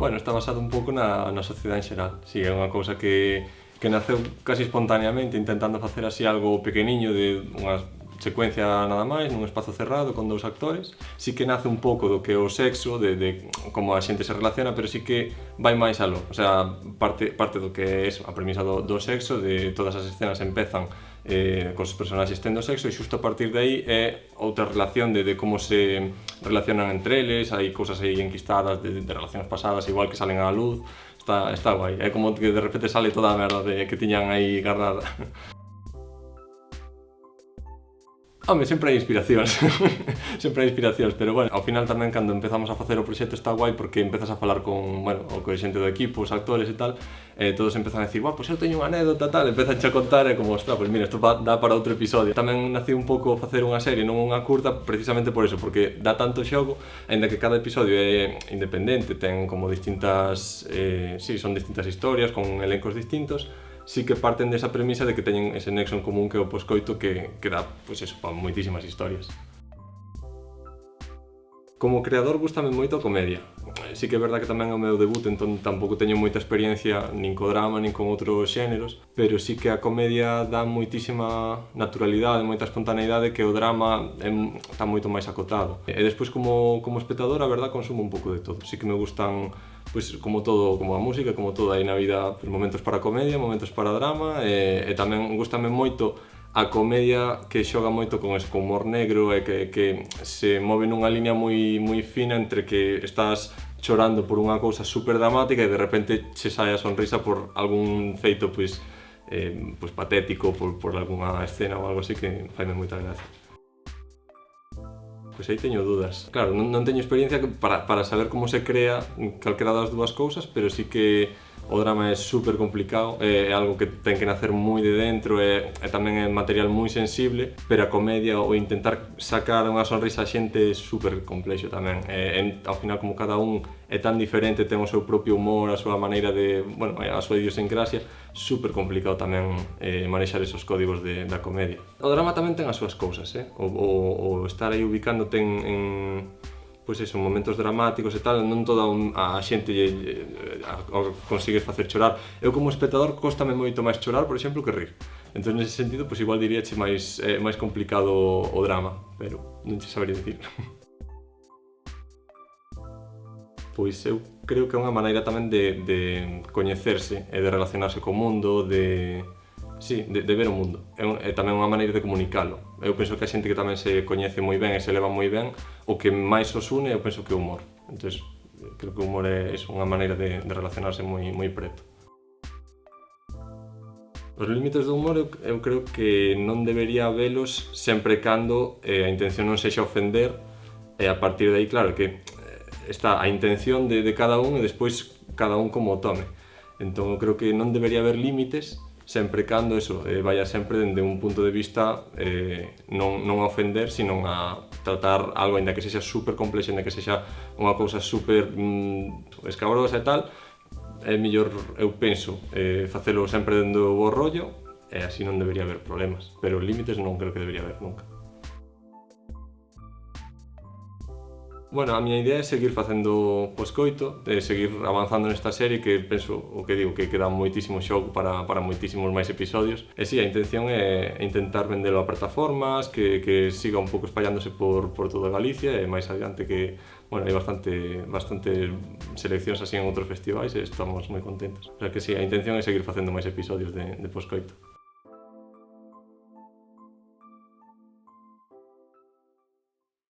Bueno, está basado un pouco na sociedade en xeral. Si, é unha cousa que naceu casi espontaneamente, intentando facer así algo pequeniño de unha secuencia nada máis, nun espazo cerrado con 2 actores. Si que nace un pouco do que é o sexo, de como a xente se relaciona, pero si que vai máis aló. O sea, parte do que é eso, a premisa do sexo, de todas as escenas empezan cos personaxes tendo sexo, e xusto a partir de aí é outra relación de como se relacionan entre eles. Hai cousas aí enquistadas de relacións pasadas, igual que salen á luz. Está guai, é como que de repente sale toda a merda que tiñan aí guardada. Home, sempre hai inspiracións, sempre hai inspiracións, pero bueno, ao final tamén cando empezamos a facer o proxecto está guai porque empezas a falar con, bueno, co xente do equipo, os actores e tal, todos empezan a decir, pois eu teño unha anécdota tal, empezan a contar e como, ostras, pois mira, isto dá para outro episodio. Tamén nací un pouco facer unha serie, non unha curta, precisamente por eso, porque dá tanto xogo, aínda que cada episodio é independente, ten como distintas, son distintas historias con elencos distintos. Sí que parten desa premisa de que teñen ese nexo en común que é o poscoito que dá, pois eso, para moitísimas historias. Como creador gústame moito a comedia. Sí que é verdad que tamén é o meu debut, entón tampouco teño moita experiencia nin co drama nin con outros xéneros, pero sí que a comedia dá moitísima naturalidade, moita espontaneidade, que o drama está moito máis acotado. E despois como espectador, a verdad, consumo un pouco de todo. Sí que me gustan, pois como todo, como a música, como todo aí na vida, pois momentos para comedia, momentos para drama, e tamén gústame moito a comedia que xoga moito con ese humor negro e que se move nunha liña moi fina entre que estás chorando por unha cousa super dramática e de repente che sae a sonrisa por algún feito pois patético, por algunha escena ou algo así que faime moita gracia. Pois aí teño dudas. Claro, non teño experiencia para saber como se crea calquera das dúas cousas, pero sí que o drama é super complicado, é algo que ten que nacer moi de dentro, e tamén é material moi sensible, pero a comedia, o intentar sacar unha sonrisa a xente é super complexo tamén. Ao final, como cada un é tan diferente, ten o seu propio humor, a súa maneira de, bueno, a súa idiosincrasia, super complicado tamén manexar esos códigos da comedia. O drama tamén ten as súas cousas, o estar aí ubicándote en pois eso, momentos dramáticos e tal, non toda a xente consigues facer chorar. Eu como espectador cóstame moito máis chorar, por exemplo, que rir. Entón, nese sentido, pois igual diríache máis complicado o drama, pero non te sabería dicir. Pois eu creo que é unha maneira tamén de coñecerse e de relacionarse co mundo, de ver o mundo. É tamén unha maneira de comunicalo. Eu penso que a xente que tamén se coñece moi ben e se leva moi ben, o que máis os une, eu penso que é o humor. Entón, creo que o humor é unha maneira de relacionarse moi preto. Os límites do humor eu creo que non debería velos sempre cando a intención non sexa ofender, e a partir de aí, claro, que está a intención de cada un e despois cada un como o tome. Entón, eu creo que non debería haber límites sempre cando eso vaya sempre dende un punto de vista non a ofender, sino a tratar algo, ainda que sexa super complexo, ainda que sexa unha cousa super escabrosa e tal, é mellor, eu penso, facelo sempre dende o bo rollo, e así non debería haber problemas, pero límites non creo que debería haber nunca. Bueno, a miña idea é seguir facendo poscoito, seguir avanzando nesta serie que penso, o que digo, que queda moitísimo xogo para moitísimos máis episodios. E si, a intención é intentar vendelo a plataformas, que siga un pouco espallándose por toda Galicia, e máis adiante que, bueno, hai bastante seleccións así en outros festivais e estamos moi contentos. O sea que si, a intención é seguir facendo máis episodios de poscoito.